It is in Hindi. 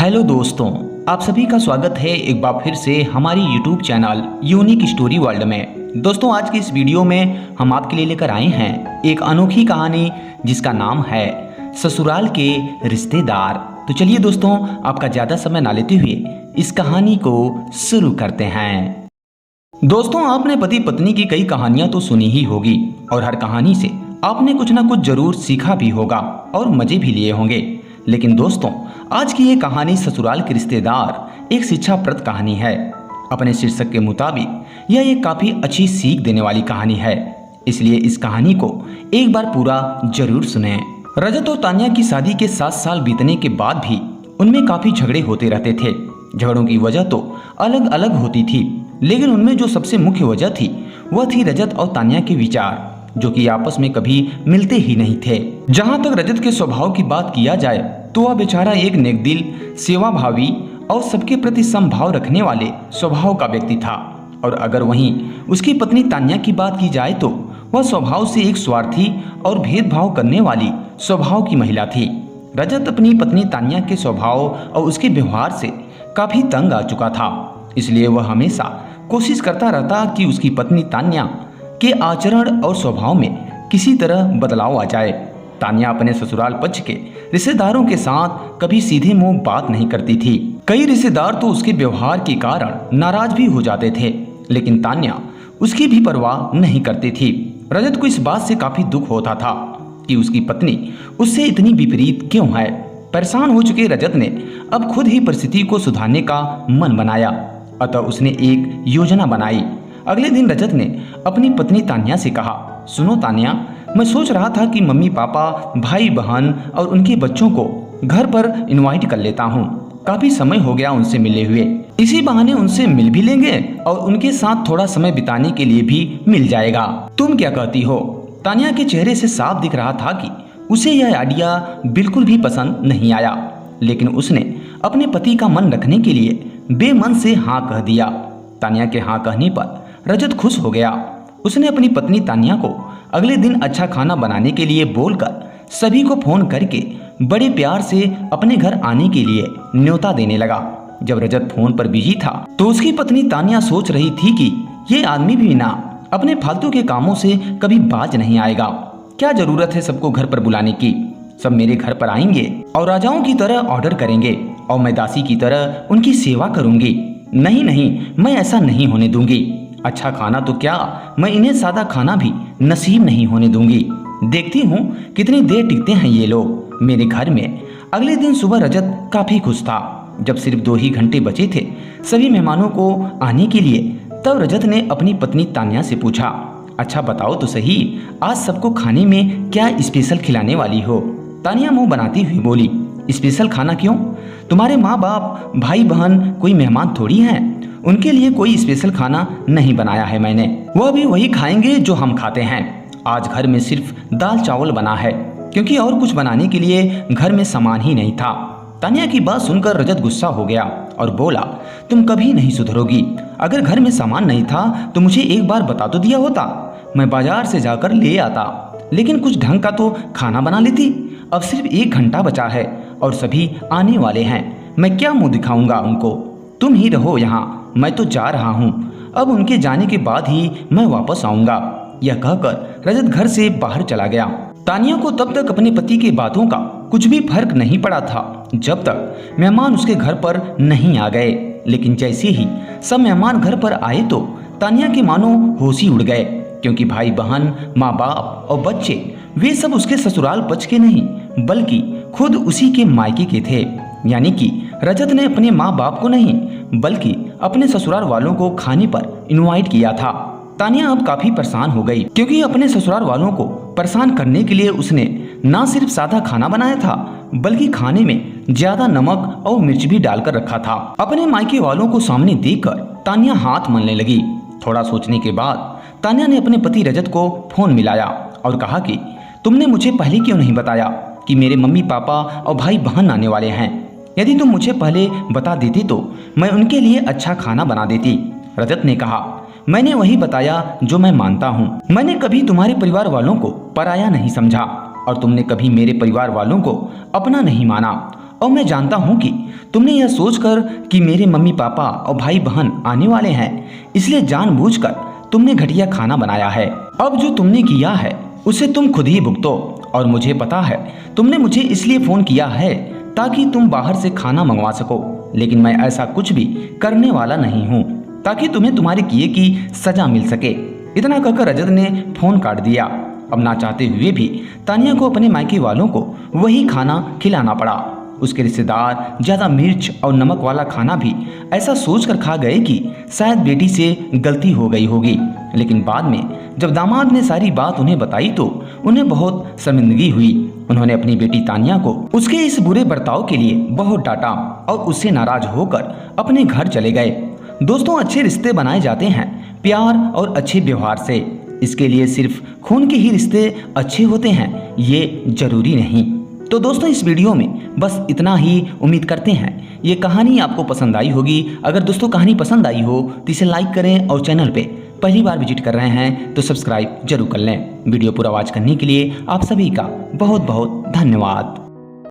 हेलो दोस्तों, आप सभी का स्वागत है एक बार फिर से हमारी YouTube channel unique story world में। दोस्तों, आज की इस वीडियो में हम आपके लिए लेकर आए हैं एक अनोखी कहानी जिसका नाम है ससुराल के रिश्तेदार। तो चलिए दोस्तों, आपका ज़्यादा समय ना लेते हुए इस कहानी को शुरू करते हैं। दोस्तों, आपने पति पत्नी की कई कहानियां तो सुनी ही होगी और हर कहानी से आपने कुछ ना कुछ जरूर सीखा भी होगा और मजे भी लिए होंगे। लेकिन दोस्तों, आज की ये कहानी ससुराल के रिश्तेदार एक शिक्षाप्रद कहानी है। अपने शीर्षक के मुताबिक यह एक काफी अच्छी सीख देने वाली कहानी है, इसलिए इस कहानी को एक बार पूरा जरूर सुनें। रजत और तान्या की शादी के 7 साल बीतने के बाद भी उनमें काफी झगड़े होते रहते थे। झगड़ों की वजह तो अलग अलग होती थी, लेकिन उनमें जो सबसे मुख्य वजह थी वह थी रजत और तान्या के विचार, जो कि आपस में कभी मिलते ही नहीं थे। जहां तक रजत के स्वभाव की बात किया जाए तो वह बेचारा एक नेकदिल, सेवाभावी और सबके प्रति समभाव रखने वाले स्वभाव का व्यक्ति था। और अगर वहीं उसकी पत्नी तान्या की बात की जाए तो वह स्वभाव से एक स्वार्थी और भेदभाव करने वाली स्वभाव की महिला थी। रजत अपनी पत्नी तान्या के स्वभाव और उसके व्यवहार से काफी तंग आ चुका था, इसलिए वह हमेशा कोशिश करता रहता कि उसकी पत्नी तान्या के आचरण और स्वभाव में किसी तरह बदलाव आ जाए। तान्या अपने ससुराल पक्ष के रिश्तेदारों के साथ कभी सीधे मुंह बात नहीं करती थी। कई रिश्तेदार तो उसके व्यवहार के कारण नाराज भी हो जाते थे, लेकिन तान्या उसकी भी परवाह नहीं करती थी। रजत को इस बात से काफी दुख होता था कि उसकी पत्नी उससे इतनी विपरीत क्यों है। परेशान हो चुके रजत ने अब खुद ही परिस्थिति को सुधारने का मन बनाया, अतः उसने एक योजना बनाई। अगले दिन रजत ने अपनी पत्नी तान्या से कहा, सुनो तान्या, मैं सोच रहा था कि मम्मी पापा, भाई बहन और उनके बच्चों को घर पर इनवाइट कर लेता हूँ। काफी समय हो गया उनसे मिले हुए, इसी बहाने उनसे मिल भी लेंगे और उनके साथ थोड़ा समय बिताने के लिए भी मिल जाएगा। तुम क्या कहती हो? तान्या के चेहरे से साफ दिख रहा था कि उसे यह आइडिया बिल्कुल भी पसंद नहीं आया, लेकिन उसने अपने पति का मन रखने के लिए बेमन से हाँ कह दिया। तान्या के हाँ कहने पर रजत खुश हो गया। उसने अपनी पत्नी तान्या को अगले दिन अच्छा खाना बनाने के लिए बोलकर सभी को फोन करके बड़े प्यार से अपने घर आने के लिए न्योता देने लगा। जब रजत फोन पर बिजी था तो उसकी पत्नी तान्या सोच रही थी कि ये आदमी भी ना अपने फालतू के कामों से कभी बाज नहीं आएगा। क्या जरूरत है सबको घर पर बुलाने की? सब मेरे घर पर आएंगे और राजाओं की तरह ऑर्डर करेंगे और मैं दासी की तरह उनकी सेवा करूंगी। नहीं नहीं, मैं ऐसा नहीं होने दूंगी। अच्छा खाना तो क्या, मैं इन्हें सादा खाना भी नसीब नहीं होने दूंगी। देखती हूँ कितनी देर टिकते हैं ये लोग मेरे घर में। अगले दिन सुबह रजत काफी खुश था। जब सिर्फ 2 ही घंटे बचे थे सभी मेहमानों को आने के लिए, तब रजत ने अपनी पत्नी तान्या से पूछा, अच्छा बताओ तो सही, आज सबको खाने में क्या स्पेशल खिलाने वाली हो? तान्या मुंह बनाती हुई बोली, स्पेशल खाना क्यों? तुम्हारे माँ बाप, भाई बहन कोई मेहमान थोड़ी हैं, उनके लिए कोई स्पेशल खाना नहीं बनाया है मैंने। वह भी वही खाएंगे जो हम खाते हैं। आज घर में सिर्फ दाल चावल बना है, क्योंकि और कुछ बनाने के लिए घर में सामान ही नहीं था। तान्या की बात सुनकर रजत गुस्सा हो गया और बोला, तुम कभी नहीं सुधरोगी। अगर घर में सामान नहीं था तो मुझे एक बार बता तो दिया होता, मैं बाजार से जाकर ले आता, लेकिन कुछ ढंग का तो खाना बना लेती। अब सिर्फ 1 घंटा बचा है और सभी आने वाले हैं, मैं क्या मुंह दिखाऊंगा उनको? तुम ही रहो यहाँ, मैं तो जा रहा हूँ। अब उनके जाने के बाद ही मैं वापस आऊंगा। यह कहकर रजत घर से बाहर चला गया। तान्या को तब तक अपने पति की बातों का कुछ भी फर्क नहीं पड़ा था, जब तक मेहमान उसके घर पर नहीं आ गए। लेकिन जैसे ही सब मेहमान घर पर आए तो तान्या के मानो होश ही उड़ गए, क्योंकि भाई बहन, माँ बाप और बच्चे वे सब उसके ससुराल पक्ष के नहीं बल्कि खुद उसी के मायके के थे। यानी कि रजत ने अपने माँ बाप को नहीं बल्कि अपने ससुराल वालों को खाने पर इनवाइट किया था। तान्या अब काफी परेशान हो गई, क्योंकि अपने ससुराल वालों को परेशान करने के लिए उसने न सिर्फ सादा खाना बनाया था बल्कि खाने में ज्यादा नमक और मिर्च भी डालकर रखा था। अपने मायके वालों को सामने देखकर तान्या हाथ मलने लगी। थोड़ा सोचने के बाद तान्या ने अपने पति रजत को फोन मिलाया और कहा कि तुमने मुझे पहले क्यों नहीं बताया कि मेरे मम्मी पापा और भाई बहन आने वाले हैं? यदि तुम मुझे पहले बता देती तो मैं उनके लिए अच्छा खाना बना देती। रजत ने कहा, मैंने वही बताया जो मैं मानता हूँ। मैंने कभी तुम्हारे परिवार वालों को पराया नहीं समझा और तुमने कभी मेरे परिवार वालों को अपना नहीं माना। और मैं जानता हूँ कि तुमने यह सोचकर कि मेरे मम्मी पापा और भाई बहन आने वाले हैं, इसलिए जानबूझकर तुमने घटिया खाना बनाया है। अब जो तुमने किया है उसे तुम खुद ही भुगतो। और मुझे पता है तुमने मुझे इसलिए फोन किया है ताकि तुम बाहर से खाना मंगवा सको, लेकिन मैं ऐसा कुछ भी करने वाला नहीं हूँ ताकि तुम्हें तुम्हारे किए की सजा मिल सके। इतना कहकर रजत ने फोन काट दिया। अब ना चाहते हुए भी तानिया को अपने मायके वालों को वही खाना खिलाना पड़ा। उसके रिश्तेदार ज्यादा मिर्च और नमक वाला खाना भी ऐसा सोचकर खा गए कि शायद बेटी से गलती हो गई होगी, लेकिन बाद में जब दामाद ने सारी बात उन्हें बताई तो उन्हें बहुत शर्मिंदगी हुई। उन्होंने अपनी बेटी तानिया को उसके इस बुरे बर्ताव के लिए बहुत डांटा और उससे नाराज होकर अपने घर चले गए। दोस्तों, अच्छे रिश्ते बनाए जाते हैं प्यार और अच्छे व्यवहार से। इसके लिए सिर्फ खून के ही रिश्ते अच्छे होते हैं ये जरूरी नहीं। तो दोस्तों, इस वीडियो में बस इतना ही। उम्मीद करते हैं ये कहानी आपको पसंद आई होगी। अगर दोस्तों कहानी पसंद आई हो तो इसे लाइक करें और चैनल पे पहली बार विजिट कर रहे हैं तो सब्सक्राइब जरूर कर लें। वीडियो पूरा वॉच करने के लिए आप सभी का बहुत बहुत धन्यवाद।